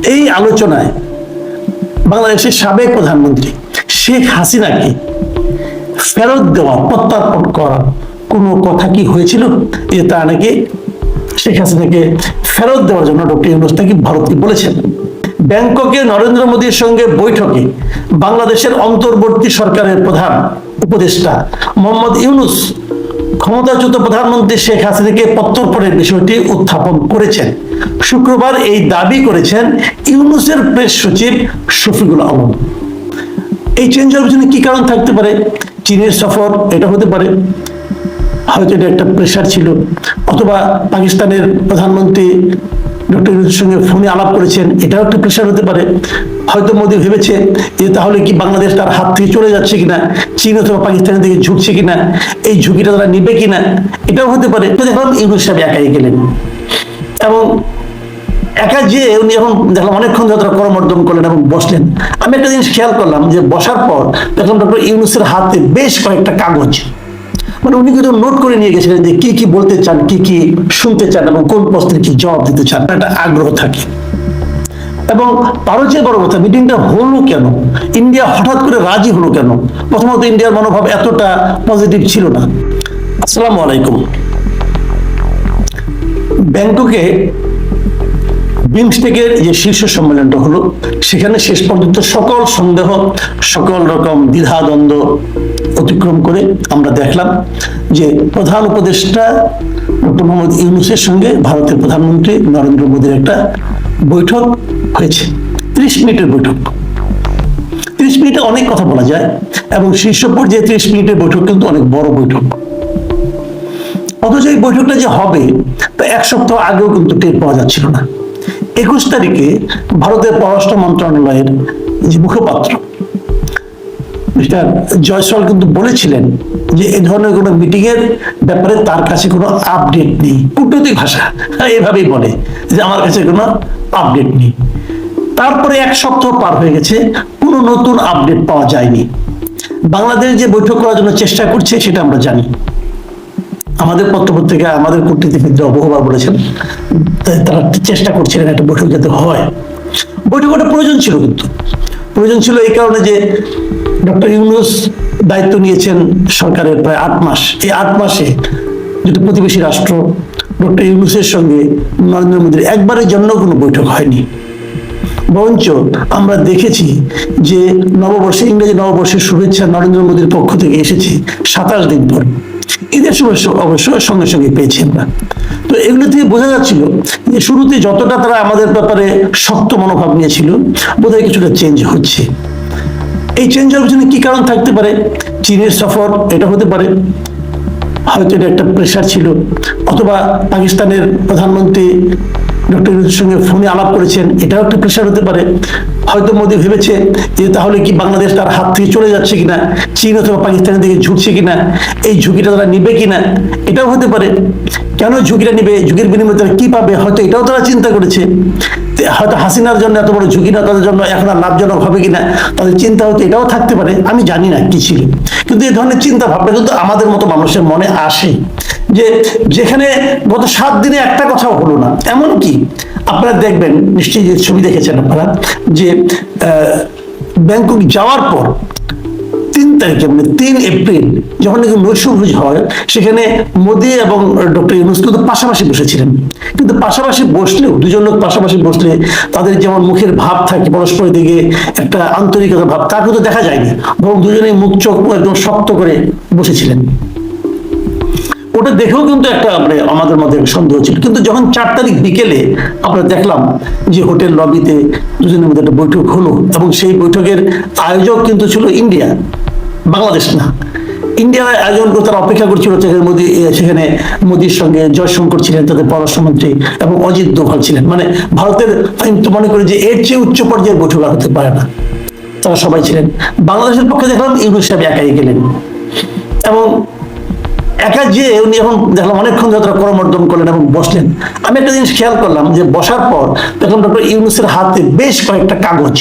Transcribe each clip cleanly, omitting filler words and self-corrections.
এই আলোচনায় বাংলাদেশের সাবেক প্রধানমন্ত্রী শেখ হাসিনাকে ফেরত দেওয়া, প্রত্যার্পণ করার কোনো কথা কি হয়েছিল? তারা নাকি শেখ হাসিনাকে ফেরত দেওয়ার জন্য ডক্টর ইউনূস নাকি ভারতকে বলেছেন। ব্যাংককে নরেন্দ্র মোদীর সঙ্গে বৈঠকে বাংলাদেশের অন্তর্বর্তী সরকারের প্রধান উপদেষ্টা মোহাম্মদ ইউনূস ক্ষমতাচ্যুত প্রধানমন্ত্রী শেখ হাসিনাকে প্রত্যর্পণের বিষয়টি উত্থাপন করেছেন। শুক্রবার এই দাবি করেছেন ইউনূসের প্রেস সচিব শফিকুল আলম। এই চেঞ্জ হওয়ার পিছনে কি কারণ থাকতে পারে? চীনের সফর, এটা হতে পারে, হয়তো এটা একটা প্রেশার ছিল, অথবা পাকিস্তানের প্রধানমন্ত্রী ডক্টর ইউনূসের সঙ্গে ফোনে আলাপ করেছেন, এটাও একটা প্রেশার হতে পারে। হয়তো মোদী ভেবেছে যে তাহলে কি বাংলাদেশ তার হাত থেকে চলে যাচ্ছে কিনা, চীন অথবা পাকিস্তানের দিকে ঝুঁকছে কিনা, এই ঝুঁকিটা তারা নিবে কিনা, এটাও হতে পারে। তো দেখলাম ইউনূস সাহেব একাই গেলেন এবং একা যে উনি এখন দেখলাম অনেকক্ষণ ধরে তারা করমর্দন করলেন এবং বসলেন। আমি একটা জিনিস খেয়াল করলাম যে বসার পর দেখলাম ডক্টর ইউনূসের হাতে বেশ কয়েকটা কাগজ, মানে উনি কিন্তু নোট করে নিয়ে গেছিলেন যে কি কি বলতে চান, কি কি শুনতে চান এবং কোন প্রশ্নের কি জবাব দিতে চান, একটা আগ্রহ থাকে। এবং তারও চেয়ে বড় কথা, মিটিংটা হলো কেন, ইন্ডিয়া হঠাৎ করে রাজি হলো কেন? প্রথমত ইন্ডিয়ার মনোভাব এতটা পজিটিভ ছিল না। আসসালামু আলাইকুম। ব্যাংককে বিমস্টেকের যে শীর্ষ সম্মেলনটা হলো, সেখানে শেষ পর্যন্ত সকল সন্দেহ, সকল রকম দ্বিধাদ্বন্দ্ব অতিক্রম করে আমরা দেখলাম যে প্রধান উপদেষ্টা ডক্টর মোহাম্মদ ইউনূসের সঙ্গে ভারতের প্রধানমন্ত্রী নরেন্দ্র মোদীর একটা বৈঠক হয়েছে। 30 মিনিটের বৈঠক। 30 মিনিটে অনেক কথা বলা যায় এবং শীর্ষ পর্যায়ে 30 মিনিটের বৈঠক কিন্তু অনেক বড় বৈঠক। অথচ এই বৈঠকটা যে হবে তা এক সপ্তাহ আগেও কিন্তু টের পাওয়া যাচ্ছিল না। 21 তারিখে ভারতের পররাষ্ট্র মন্ত্রণালয়ের যে মুখপাত্র মিস্টার জয়সওয়াল কিন্তু বলেছিলেন যে এই ধরনের কোনো মিটিং এর ব্যাপারে তার কাছে কোনো আপডেট নেই। কূটনৈতিক ভাষা এভাবেই বলে যে আমার কাছে কোনো আপডেট নেই। তারপরে এক সপ্তাহ পার হয়ে গেছে, কোনো নতুন আপডেট পাওয়া যায়নি। বাংলাদেশ যে বৈঠক করার জন্য চেষ্টা করছে সেটা আমরা জানি। আমাদের পত্রপত্রিকা, আমাদের কূটনীতিবিদরা বহুবার বলেছেন তারা চেষ্টা করছিলেন একটা বৈঠক যাতে হয়। বৈঠকটা প্রয়োজন ছিল, কিন্তু প্রয়োজন ছিল এই কারণে যে ডক্টর ইউনূস দায়িত্ব নিয়েছেন সরকারের প্রায় 8 মাস। এই 8 মাসে যেটা প্রতিবেশী রাষ্ট্র ডক্টর ইউনূসের সঙ্গে নরেন্দ্র মোদীর একবারের জন্য কোনো বৈঠক হয়নি। বরঞ্চ আমরা দেখেছি যে নববর্ষে, ইংরেজি নববর্ষের শুভেচ্ছা নরেন্দ্র মোদীর পক্ষ থেকে এসেছে 27 দিন পর। ঈদের শুভেচ্ছা অবশ্য সঙ্গে সঙ্গে পেয়েছি আমরা। তো এগুলো থেকে বোঝা যাচ্ছিল যে শুরুতে যতটা তারা আমাদের ব্যাপারে শক্ত মনোভাব নিয়েছিল, বোধহয় কিছুটা চেঞ্জ হচ্ছে। এই চেঞ্জ হওয়ার পিছনে কি কারণ থাকতে পারে? চীনের সফর, এটা হতে পারে, হয়তো এটা একটা প্রেশার ছিল, অথবা পাকিস্তানের প্রধানমন্ত্রী ডক্টর ইউনূসের সঙ্গে ফোনে আলাপ করেছেন, এটাও একটা প্রেশার হতে পারে। হয়তো মোদী ভেবেছে যে তাহলে কি বাংলাদেশ তার হাত থেকে চলে যাচ্ছে কিনা, চীন অথবা পাকিস্তানের দিকে ঝুঁকছে কিনা, এই ঝুঁকিটা তারা নিবে কিনা, এটাও হতে পারে। কেন ঝুঁকিটা নিবে, ঝুঁকির বিনিময়ে তারা কি পাবে, হয়তো এটাও তারা চিন্তা করেছে। হয়তো হাসিনার জন্য এত বড় ঝুঁকি না, তাদের জন্য এখন আর লাভজনক হবে কিনা তাদের চিন্তা হয়তো এটাও থাকতে পারে। আমি জানি না কি ছিল, কিন্তু এই ধরনের চিন্তা ভাবনা কিন্তু আমাদের মতো মানুষের মনে আসে। যে যেখানে গত 7 দিনে একটা কথাও হলো না। এমনকি আপনারা দেখবেন, নিশ্চয়ই যে ছবি দেখেছেন আপনারা, যে ব্যাংকক যাওয়ার পর 3 তারিখে মানে 3 এপ্রিল যখন নাকি নৈশভোজ হয়, সেখানে মোদী এবং ডক্টর ইউনূস কিন্তু পাশাপাশি বসেছিলেন। কিন্তু পাশাপাশি বসলেও, দুজন লোক পাশাপাশি বসলে তাদের যেমন মুখের ভাব থাকে, পরস্পরের দিকে একটা আন্তরিকতা ভাব, তা কিন্তু দেখা যায়নি। বরং দুজনেই মুখ চোখ একদম শক্ত করে বসেছিলেন। ওটা দেখেও কিন্তু একটা আমাদের মধ্যে সন্দেহ ছিল। কিন্তু যখন 4 তারিখ বিকেলে আমরা দেখলাম যে হোটেল লবিতে দুজনের মধ্যে একটা বৈঠক হলো, এবং সেই বৈঠকের আয়োজক কিন্তু ছিল ইন্ডিয়া, বাংলাদেশ না। ইন্ডিয়ার আয়োজন করে তারা অপেক্ষা করছিল। সেখানে মোদীর সঙ্গে জয়শঙ্কর ছিলেন, তাদের পররাষ্ট্রমন্ত্রী, এবং অজিত দোভাল ছিলেন। মানে ভারতের, আমি তো মনে করি যে এর চেয়ে উচ্চ পর্যায়ের বৈঠক আর হতে পারে না। তারা সবাই ছিলেন। বাংলাদেশের পক্ষে দেখলাম ইউনূস সাহেব একাই গেলেন এবং একা যে উনি এখন দেখলাম অনেকক্ষণ ধরে তারা করমর্দন করলেন এবং বসলেন। আমি একটা জিনিস খেয়াল করলাম যে বসার পর দেখলাম ডক্টর ইউনূসের হাতে বেশ কয়েকটা কাগজ,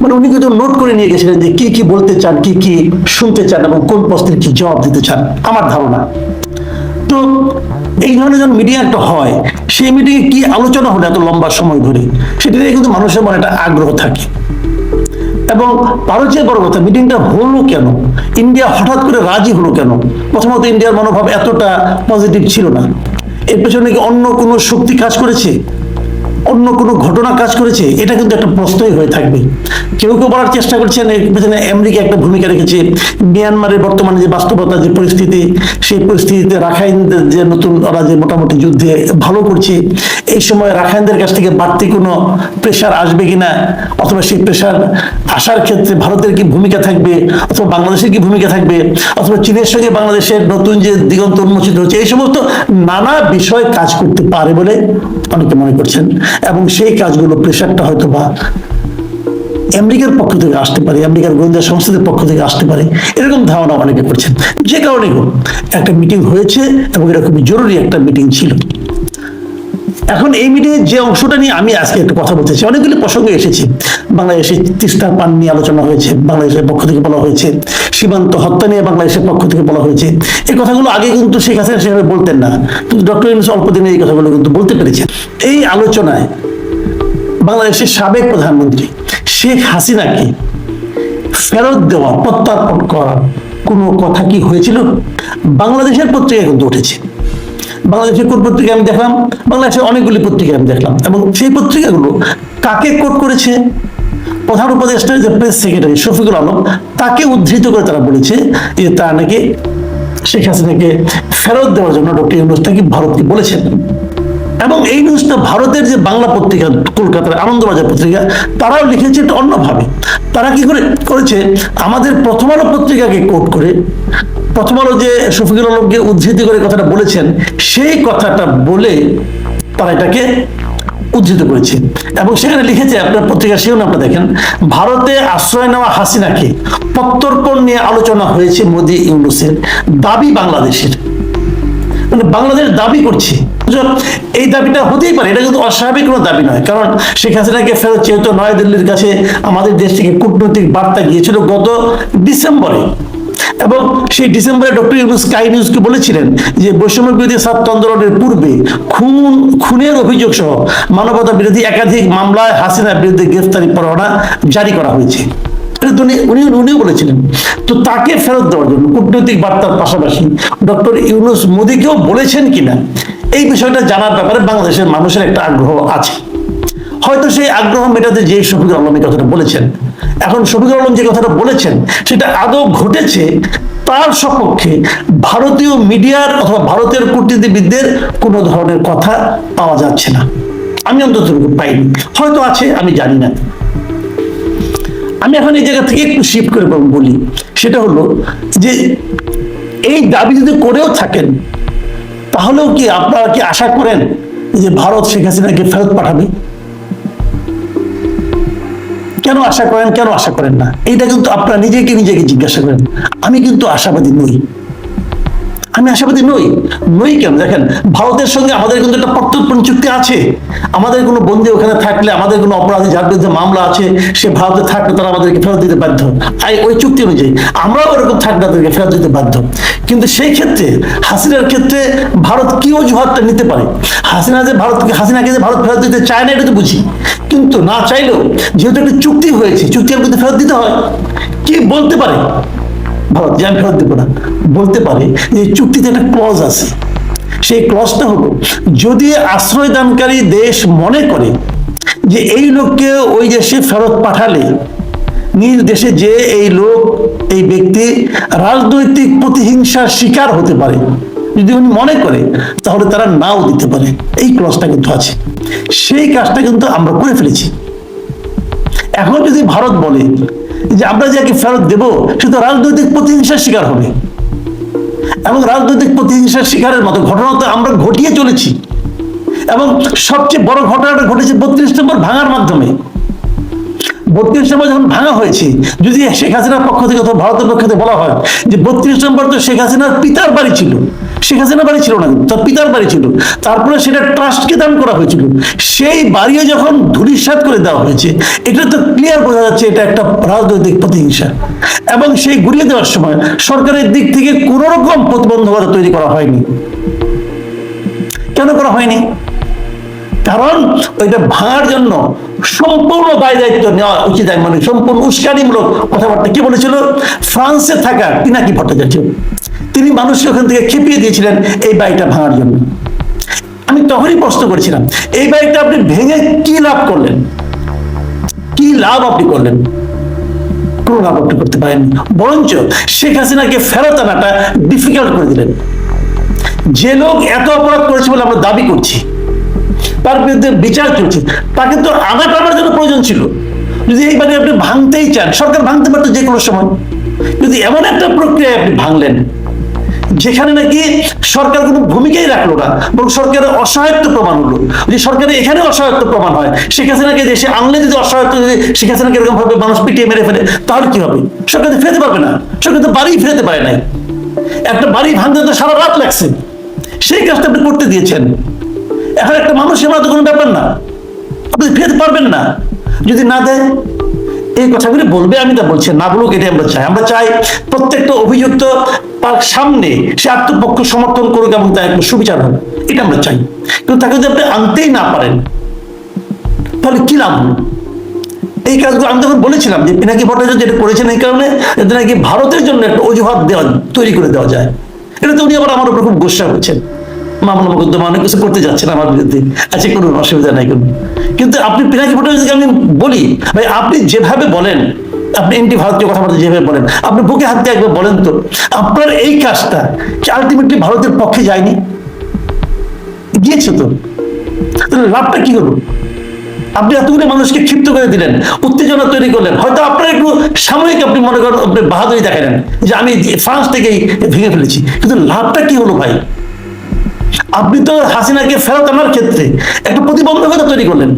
মানে উনি কিন্তু নোট করে নিয়ে গেছিলেন যে কি কি বলতে চান, কি কি শুনতে চান এবং কোন প্রশ্নের কি জবাব দিতে চান, আমার ধারণা। তো এই ধরনের যখন মিডিয়া একটা হয়, সেই মিটিংয়ে কি আলোচনা হলো এত লম্বা সময় ধরে, সেটা নিয়ে কিন্তু মানুষের মনে একটা আগ্রহ থাকে। এবং তারও চেয়ে বড় কথা, মিটিংটা হলো কেন, ইন্ডিয়া হঠাৎ করে রাজি হলো কেন? প্রথমত ইন্ডিয়ার মনোভাব এতটা পজিটিভ ছিল না। এর পেছনে কি অন্য কোনো শক্তি কাজ করেছে, অন্য কোনো ঘটনা কাজ করেছে? এটা কিন্তু একটা প্রশ্নই হয়ে থাকবে। কেউ কেউ বলার চেষ্টা করছেন এর পেছনে আমেরিকা একটা ভূমিকা রেখেছে। মিয়ানমারের বর্তমানে যে বাস্তবতা, যে পরিস্থিতি, সেই পরিস্থিতিতে রাখাইনদের যে নতুন ওরা যে মোটামুটি যুদ্ধে ভালো করছে, এই সময় রাখাইনদের কাছ থেকে বাড়তি কোনো প্রেশার আসবে কিনা, অথবা সেই প্রেশার আসার ক্ষেত্রে ভারতের কি ভূমিকা থাকবে, অথবা বাংলাদেশের কি ভূমিকা থাকবে, অথবা চীনের সঙ্গে বাংলাদেশের নতুন যে দিগন্ত উন্মোচিত হচ্ছে, এই সমস্ত নানা বিষয় কাজ করতে পারে বলে অনেকে মনে করছেন। এবং সেই কাজগুলো প্রেশারটা হয়তো বা আমেরিকার পক্ষ থেকে আসতে পারে, আমেরিকার গোয়েন্দা সংস্থাদের পক্ষ থেকে আসতে পারে, এরকম ধারণা অনেকে করছেন। যে কারণে হোক, একটা মিটিং হয়েছে এবং এটা খুবই জরুরি একটা মিটিং ছিল। এখন এই মিটিংয়ের যে অংশটা নিয়ে আমি আজকে একটু কথা বলতে চাই, অনেকগুলি প্রসঙ্গে এসেছে। বাংলাদেশে তিস্তার পান নিয়ে আলোচনা হয়েছে, বাংলাদেশের পক্ষ থেকে বলা হয়েছে। সীমান্ত হত্যা নিয়ে বাংলাদেশের পক্ষ থেকে বলা হয়েছে। এই কথাগুলো আগে কিন্তু শেখ হাসিনা সেভাবে বলতেন না, কিন্তু ডক্টর ইউনূস অল্প দিনে এই কথাগুলো কিন্তু বলতে পেরেছেন। এই আলোচনায় বাংলাদেশের সাবেক প্রধানমন্ত্রী শেখ হাসিনাকে ফেরত দেওয়া, প্রত্যার্পণ করার কোনো কথা কি হয়েছিল? বাংলাদেশের পত্রিকায় কিন্তু উঠেছে। বাংলাদেশের কোন পত্রিকা আমি দেখলাম, বাংলাদেশের অনেকগুলি পত্রিকা আমি দেখলাম, এবং সেই পত্রিকাগুলো কাকে কোট করেছে? প্রধান উপদেষ্টার যে প্রেস সেক্রেটারি শফিকুল আলম, তাকে উদ্ধৃত করে তারা বলেছে যে তার নাকি শেখ হাসিনাকে ফেরত দেওয়ার জন্য ডক্টর ইউনূস নাকি ভারতকে বলেছেন। এবং এই নিউজটা ভারতের যে বাংলা পত্রিকা, কলকাতার আনন্দবাজার পত্রিকা, তারাও লিখেছে এটা অন্যভাবে। তারা কি করেছে, আমাদের প্রথম আলো পত্রিকাকে কোট করে, প্রথম আলো যে শফিকুল আলমকে উদ্ধৃতি করে কথাটা বলেছেন, সেই কথাটা বলে তারা এটাকে উদ্ধৃত করেছে। এবং সেখানে লিখেছে, আপনার পত্রিকা শিরোনাম আপনারা দেখেন, ভারতে আশ্রয় নেওয়া হাসিনাকে প্রত্যর্পণ নিয়ে আলোচনা হয়েছে মোদি ইউনূসের, দাবি বাংলাদেশের। মানে বাংলাদেশ দাবি করছে, এই দাবিটা হতেই পারে, এটা কিন্তু অস্বাভাবিক কোনো দাবি নয়। কারণ শেখ হাসিনাকে ফেরত যেহেতু নয়াদিল্লির কাছে আমাদের দেশ থেকে কূটনৈতিক বার্তা গিয়েছিল গত ডিসেম্বরে, এবং সেই ডিসেম্বরে ডক্টর ইউনূস স্কাই নিউজকে বলেছিলেন যে বৈষম্য বিরোধী ছাত্র আন্দোলনের পূর্বে খুনের অভিযোগ সহ মানবতা বিরোধী একাধিক মামলায় হাসিনার বিরুদ্ধে গ্রেফতারি পরোয়ানা জারি করা হয়েছে। উনিও বলেছিলেন। তো তাকে ফেরত দেওয়ার জন্য কূটনৈতিক বার্তার পাশাপাশি ডক্টর ইউনূস মোদিকেও বলেছেন কিনা, এই বিষয়টা জানার ব্যাপারে বাংলাদেশের মানুষের একটা আগ্রহ আছে। হয়তো সেই আগ্রহ মেটাতে যে শফিকুল আলম এই কথাটা বলেছেন, এখন শফিকুল আলম যে কথাটা বলেছেন সেটা আদৌ ঘটেছে, তার সপক্ষে ভারতীয় মিডিয়ার অথবা ভারতের কূটনীতিবিদদের কোনো ধরনের কথা পাওয়া যাচ্ছে না। আমি অন্তত পাইনি, হয়তো আছে, আমি জানি না। আমি এখন এই জায়গা থেকে একটু শিফট করে বলি, সেটা হলো যে এই দাবি যদি করেও থাকেন, তাহলেও কি আপনারা কি আশা করেন যে ভারত শেখ হাসিনাকে ফেরত পাঠাবে? কেন আশা করেন, কেন আশা করেন না? এইটা কিন্তু আপনারা নিজেকে জিজ্ঞাসা করেন। আমি কিন্তু আশাবাদী নই। আমি আশাবাদী নই কেন? দেখেন, ভারতের সঙ্গে আমাদের কিন্তু একটা প্রত্যর্পণ চুক্তি আছে। আমাদের কোনো বন্দী ওখানে থাকলে, আমাদের কোনো অপরাধী যার বিরুদ্ধে মামলা আছে, সে ভারতে থাকলে তারা আমাদেরকে ফেরত দিতে বাধ্য। ওই চুক্তি অনুযায়ী আমরাও ওরকম থাকলে তাদেরকে ফেরত দিতে বাধ্য। কিন্তু সেই ক্ষেত্রে হাসিনার ক্ষেত্রে ভারত কি অজুহাতটা নিতে পারে? হাসিনাকে যে ভারত ফেরত দিতে চায় না, এটা তো বুঝি, কিন্তু না চাইলেও যেহেতু একটা চুক্তি হয়েছে, চুক্তি কিন্তু ফেরত দিতে হয়। কি বলতে পারে ভারত যে আমি ফেরত দেবো না? বলতে পারে যে চুক্তিতে একটা ক্লজ আছে। সেই ক্লজটা হলো, যদি আশ্রয়দানকারী দেশ মনে করে যে এই লোককে ওই দেশে ফেরত পাঠালে নিজ দেশে যে এই ব্যক্তি রাজনৈতিক প্রতিহিংসার শিকার হতে পারে, যদি উনি মনে করে, তাহলে তারা নাও দিতে পারে। এই ক্লজটা কিন্তু আছে। সেই কাজটা কিন্তু আমরা করে ফেলেছি। এখন যদি ভারত বলে যে আমরা যাকে ফেরত দেব সে তো রাজনৈতিক প্রতিহিংসার শিকার হবে, এবং রাজনৈতিক প্রতিহিংসার শিকারের মতো ঘটনা তো আমরা ঘটিয়ে চলেছি। এবং সবচেয়ে বড় ঘটনাটা ঘটেছে 32 নম্বর ভাঙার মাধ্যমে। 32 নম্বর যখন ভাঙা হয়েছে, যদি শেখ হাসিনার পক্ষ থেকে অথবা ভারতের পক্ষ থেকে বলা হয় যে 32 নম্বর তো শেখ হাসিনার পিতার বাড়ি ছিল, শেখ হাসিনার বাড়ি ছিল না, তার পিতার বাড়ি ছিল, তারপরে সেটা ট্রাস্টকে দান করা হয়েছিল, সেই বাড়িও যখন ধূলিসাৎ করে দেওয়া হয়েছে, এটা তো ক্লিয়ার বোঝা যাচ্ছে এটা একটা রাজনৈতিক প্রতিহিংসা। এবং সেই গুড়িয়ে দেওয়ার সময় সরকারের দিক থেকে কোনো রকম প্রতিবন্ধকতা তৈরি করা হয়নি। কেন করা হয়নি? কারণ ওইটা ভাঙার জন্য সম্পূর্ণ দায় দায়িত্ব নেওয়া উচিত, মানে সম্পূর্ণ উস্কানিমূলক কথাবার্তা কি বলেছিল ফ্রান্সে থাকা পিনাকি ভট্টাচার্য, তিনি মানুষকে ওখান থেকে খেপিয়ে দিয়েছিলেন এই বাড়িটা ভাঙার জন্য। আমি তখনই প্রশ্ন করেছিলাম, এই বাড়িটা আপনি ভেঙে কি লাভ করলেন? কি লাভ আপনি করলেন? কোনো লাভ আপনি করতে পারেননি, বরঞ্চ শেখ হাসিনাকে ফেরত আনাটা ডিফিকাল্ট করে দিলেন। যে লোক এত অপরাধ করেছে বলে আমরা দাবি করছি, তার বিরুদ্ধে বিচার চলছে, তাকে তো আঘাত আনার জন্য প্রয়োজন ছিল। যদি এই বাড়ি আপনি ভাঙতেই চান, সরকার ভাঙতে পারতো যে কোনো সময়। যদি এমন একটা প্রক্রিয়ায় আপনি ভাঙলেন যেখানে নাকি সরকার কোনো ভূমিকাই রাখলো না, বরং সরকারের অসহায়ত্ব প্রমাণ হলো, যদি সরকারের এখানে অসহায়ত্ব প্রমাণ হয়, শেখ হাসিনাকে দেশে আনলে যদি অসহায়ত্ব, যদি শেখ হাসিনাকে এরকম ভাবে মানুষ পিটিয়ে মেরে ফেলে, তাহলে কি হবে? সরকার তো ফেরতে পারবে না, সরকার তো বাড়ি ফেরতে পারে নাই। একটা বাড়ি ভাঙতে তো সারা রাত লাগছে, সেই কাজটা আপনি করতে দিয়েছেন। এখন একটা মানুষের মতো কোনো ব্যাপার না, আপনি ফেরতে পারবেন না যদি না দেয়। এই কথাগুলি বলবে, আমি তা বলছি না বলুক, এটাই আমরা চাই। আমরা চাই প্রত্যেকটা অভিযুক্ত তার সামনে সে আত্মপক্ষ সমর্থন করুক এবং তার একটা সুবিচার হবে, এটা আমরা চাই। কিন্তু তাকে যদি আপনি আনতেই না পারেন, তাহলে কি লাভ হলো? এই কাজগুলো আমি তখন বলেছিলাম যে পিনাকি ভট্টাচার্য যেটা করেছেন এই কারণে, যাতে নাকি ভারতের জন্য একটা অজুহাত তৈরি করে দেওয়া যায়। এটা তো উনি আবার আমার উপর খুব গোসা হচ্ছেন, মামলা মোকদ্দমা অনেক কিছু করতে যাচ্ছেন আমার বিরুদ্ধে, আচ্ছা কোনো অসুবিধা নাই কোনো। কিন্তু আপনি পিনাকি ভট্টাচার্যকে আমি বলি, ভাই আপনি যেভাবে বলেন, আপনি এন্টি ভারতীয় কথাবার্তা যেভাবে বলেন, আপনি বুকে হাত দিয়ে একবার বলেন তো, আপনার এই কাজটা কি আলটিমেটলি ভারতের পক্ষে যায়নি? গিয়েছে তো, তাহলে লাভটা কি হলো? আপনি এতগুলো মানুষকে ক্ষিপ্ত করে দিলেন, উত্তেজনা তৈরি করলেন, হয়তো আপনার একটু সাময়িক আপনি মনে করেন আপনি বাহাদুরি দেখালেন যে আমি ফ্রান্স থেকেই ভেঙে ফেলেছি, কিন্তু লাভটা কি হলো ভাই? আপনি তো হাসিনাকে ফেরত আনার ক্ষেত্রে একটা প্রতিবন্ধকতা তৈরি করলেন।